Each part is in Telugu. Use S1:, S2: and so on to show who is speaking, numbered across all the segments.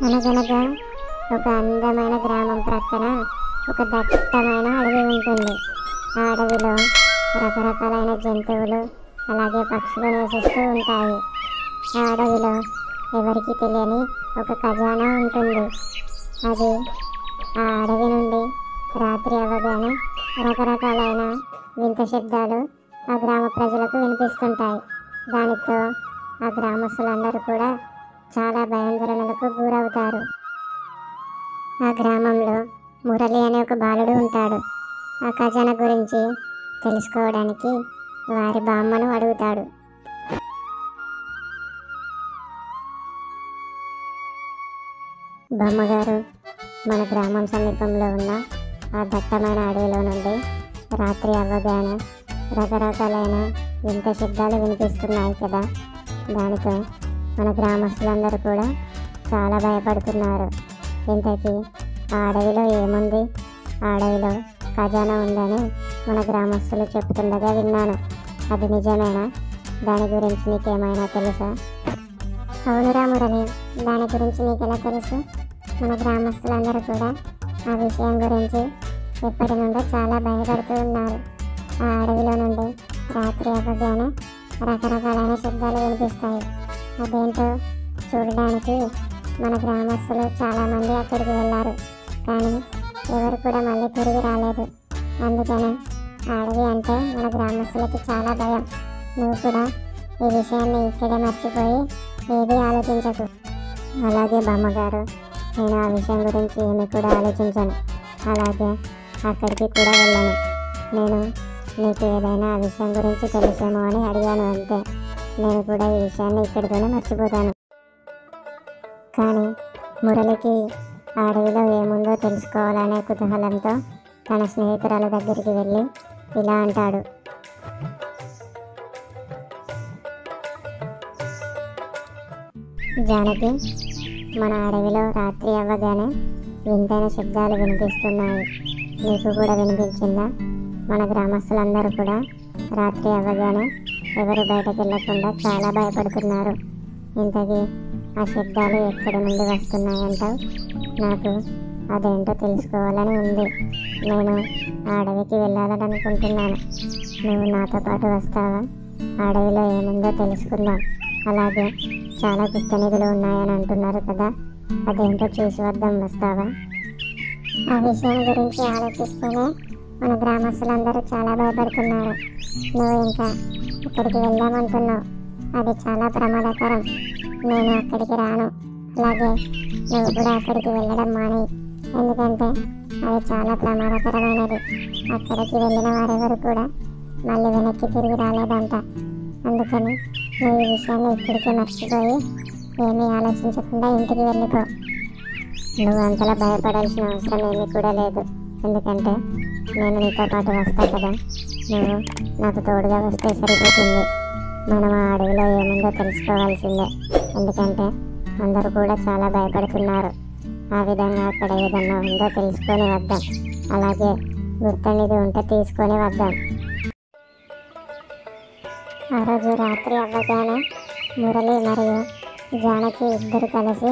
S1: అనగనగా ఒక అందమైన గ్రామం ప్రక్కన ఒక దట్టమైన అడవి ఉంటుంది. ఆ అడవిలో రకరకాలైన జంతువులు అలాగే పక్షులు నివసిస్తూ ఉంటాయి. ఆ అడవిలో ఎవరికి తెలియని ఒక ఖజానా ఉంటుంది. అది ఆ అడవి నుండి రాత్రి అవ్వగానే రకరకాలైన వింత శబ్దాలు ఆ గ్రామ ప్రజలకు వినిపిస్తుంటాయి. దానితో ఆ గ్రామస్తులందరూ కూడా చాలా భయాందోళనలకు గురవుతారు. ఆ గ్రామంలో మురళి అనే ఒక బాలుడు ఉంటాడు. ఆ ఖజానా గురించి తెలుసుకోవడానికి వారి బామ్మను అడుగుతాడు. బామ్మగారు, మన గ్రామం సమీపంలో ఉన్న ఆ దట్టమైన అడవిలో నుండి రాత్రి అవ్వగానే రకరకాలైన వింత శబ్దాలు వినిపిస్తున్నాయి కదా. దానితో మన గ్రామస్తులందరూ కూడా చాలా భయపడుతున్నారు. ఇంతకీ ఆ అడవిలో ఏముంది? ఆ అడవిలో ఖజానా ఉందని మన గ్రామస్తులు చెప్తుండగా విన్నాను. అది నిజమేనా? దాని గురించి నీకేమైనా తెలుసా? అవునురా మురళి, దాని గురించి నీకెలా తెలుసు? మన గ్రామస్తులందరూ కూడా ఆ విషయం గురించి ఎప్పటి నుండో చాలా భయపడుతూ ఉన్నారు. ఆ అడవిలో నుండి రాత్రి అవ్వగానే రకరకాలైన శబ్దాలు వినిపిస్తాయి. అదేంటో చూడడానికి మన గ్రామస్తులు చాలామంది అక్కడికి వెళ్ళారు, కానీ ఎవరు కూడా మళ్ళీ తిరిగి రాలేదు. అందుకనే ఆ అడవి అంటే మన గ్రామస్తులకి చాలా భయం. నువ్వు కూడా ఈ విషయాన్ని ఇక్కడే మర్చిపోయి ఏది ఆలోచించకు. అలాగే బామ్మగారు, నేను ఆ విషయం గురించి ఏమీ కూడా ఆలోచించను, అలాగే అక్కడికి కూడా వెళ్ళను. నేను నీకు ఏదైనా ఆ విషయం గురించి తెలుసేమో అని అడిగాను అంతే. నేను కూడా ఈ విషయాన్ని ఇక్కడితోనే మర్చిపోతాను. కానీ మురళికి ఆ అడవిలో ఏముందో తెలుసుకోవాలనే కుతూహలంతో తన స్నేహితురాల దగ్గరికి వెళ్ళి ఇలా అంటాడు. జానకి, మన అడవిలో రాత్రి అవ్వగానే వింతైన శబ్దాలు వినిపిస్తున్నాయి. నీకు కూడా వినిపించిందా? మన గ్రామస్తులందరూ కూడా రాత్రి అవ్వగానే ఎవరు బయటకు వెళ్ళకుండా చాలా భయపడుతున్నారు. ఇంతకీ ఆ శబ్దాలు ఎక్కడి నుండి వస్తున్నాయంటావు? నాకు అదేంటో తెలుసుకోవాలని ఉంది. నేను ఆ అడవికి వెళ్ళాలని అనుకుంటున్నాను. నువ్వు నాతో పాటు వస్తావా? ఆ అడవిలో ఏముందో తెలుసుకుందాం. అలాగే చాలా గుప్త నిధులు ఉన్నాయని అంటున్నారు కదా, అదేంటో చూసి వద్దాం. వస్తావా? ఆ విషయం గురించి ఆలోచిస్తేనే మన గ్రామస్తులందరూ చాలా భయపడుతున్నారు. నువ్వు ఇంకా అక్కడికి వెళ్దామంటున్నావు, అది చాలా ప్రమాదకరం. నేను అక్కడికి రాను. అలాగే నువ్వు కూడా అక్కడికి వెళ్ళడం మాని, ఎందుకంటే అది చాలా ప్రమాదకరమైనది. అక్కడికి వెళ్ళిన వారెవరు కూడా మళ్ళీ వెనక్కి తిరిగి రాలేదంట. అందుకని నువ్వు ఈ విషయాన్ని ఇక్కడికి మర్చిపోయి ఏమీ ఆలోచించకుండా ఇంటికి వెళ్ళిపో. నువ్వు అంతలా భయపడాల్సిన అవసరం ఏమీ కూడా లేదు, ఎందుకంటే నేను నీతో పాటు వస్తా కదా. నువ్వు నాకు తోడుగా వస్తే సరిపోతుంది. మనం ఆ అడవిలో ఏముందో తెలుసుకోవాల్సిందే, ఎందుకంటే అందరూ కూడా చాలా భయపడుతున్నారు. ఆ విధంగా అక్కడ ఏదన్నా ఉందో తెలుసుకొని వద్దాం. అలాగే గుర్తనిది ఉంటే తీసుకొని వద్దాం. ఆ రోజు రాత్రి అవ్వగానే మురళి మరియు జానకి ఇద్దరు కలిసి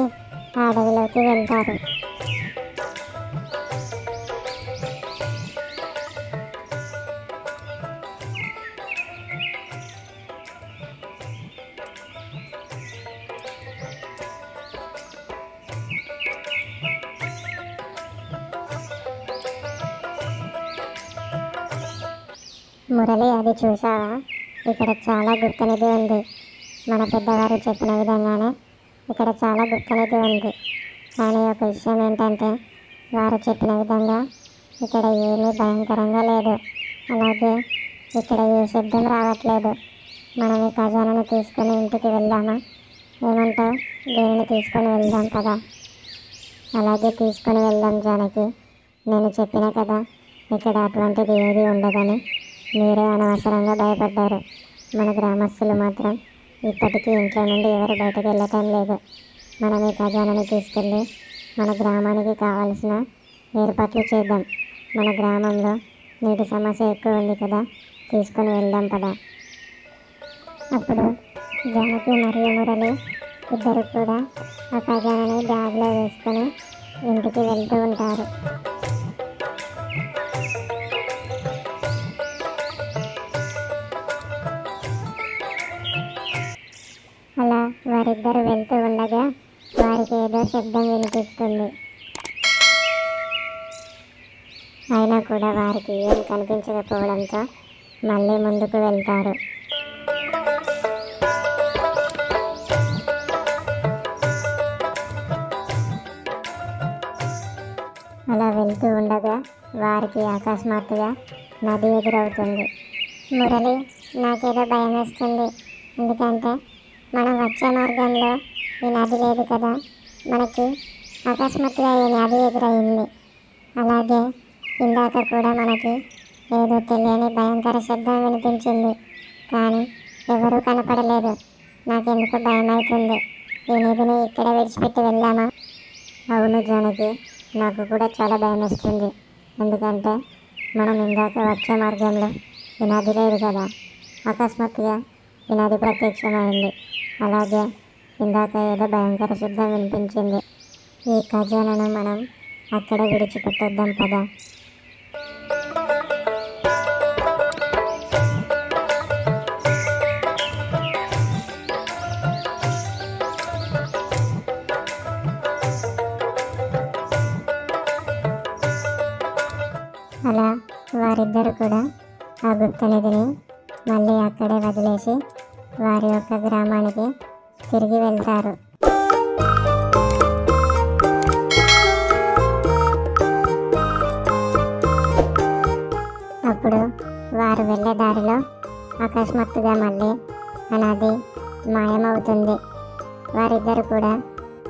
S1: ఆ అడవిలోకి వెళ్తారు. మురళి, అది చూసావా? ఇక్కడ చాలా గుప్తనిధి ఉంది. మన పెద్దవారు చెప్పిన విధంగానే ఇక్కడ చాలా గుప్తనిధి ఉంది. కానీ ఒక విషయం ఏంటంటే, వారు చెప్పిన విధంగా ఇక్కడ ఏమీ భయంకరంగా లేదు. అలాగే ఇక్కడ ఏ శబ్దం రావట్లేదు. మనం ఈ ఖజానాను తీసుకొని ఇంటికి వెళ్దామా? ఏమంటావు? దీనిని తీసుకొని వెళ్దాం కదా. అలాగే తీసుకొని వెళ్దాం జానకి. నేను చెప్పిన కదా, ఇక్కడ అటువంటిది ఏది ఉండదని. మీరే అనవసరంగా భయపడ్డారు. మన గ్రామస్తులు మాత్రం ఇప్పటికీ ఇంట్లో నుండి ఎవరు బయటకు వెళ్ళటం లేదు. మనం ఈ ఖజానాని తీసుకెళ్ళి మన గ్రామానికి కావాల్సిన ఏర్పాట్లు చేద్దాం. మన గ్రామంలో నీటి సమస్య ఎక్కువ ఉంది కదా, తీసుకొని వెళ్దాం పదా. అప్పుడు జానకి మరియు మురళి ఇద్దరు కూడా ఆ ఖజానాని బ్యాగ్లో వేసుకొని ఇంటికి వెళ్తూ ఉంటారు. అలా వారిద్దరు వెళ్తూ ఉండగా వారికి ఏదో శబ్దం వినిపిస్తుంది. అయినా కూడా వారికి ఏం కనిపించకపోవడంతో మళ్ళీ ముందుకు వెళ్తారు. అలా వెళ్తూ ఉండగా వారికి అకస్మాత్తుగా నది ఎదురవుతుంది. మురళి, నాకేదో భయం వేస్తుంది. ఎందుకంటే మనం వచ్చే మార్గంలో ఈ నది లేదు కదా, మనకి అకస్మాత్తుగా ఈ నది ఎదురయ్యింది. అలాగే ఇందాక కూడా మనకి ఏదో తెలియని భయంకర శబ్దం వినిపించింది, కానీ ఎవరూ కనపడలేదు. నాకెందుకు భయం అవుతుంది. ఈ నిధిని ఇక్కడ విడిచిపెట్టి వెళ్దామా? అవును జానకి, నాకు కూడా చాలా భయం వేస్తుంది. ఎందుకంటే మనం ఇందాక వచ్చే మార్గంలో ఈ నది లేదు కదా, అకస్మాత్తుగా ఈ నది ప్రత్యక్షమైంది. అలాగే ఇందాక ఏదో భయంకర శబ్దం వినిపించింది. ఈ ఖజానాను మనం అక్కడే విడిచిపెట్టేద్దాం కదా. అలా వారిద్దరు కూడా ఆ గుప్త నిధిని మళ్ళీ అక్కడే వదిలేసి వారి యొక్క గ్రామానికి తిరిగి వెళ్తారు. అప్పుడు వారు వెళ్ళే దారిలో అకస్మాత్తుగా మళ్ళీ ఆ నది మాయమవుతుంది. వారిద్దరు కూడా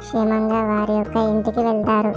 S1: క్షేమంగా వారి యొక్క ఇంటికి వెళ్తారు.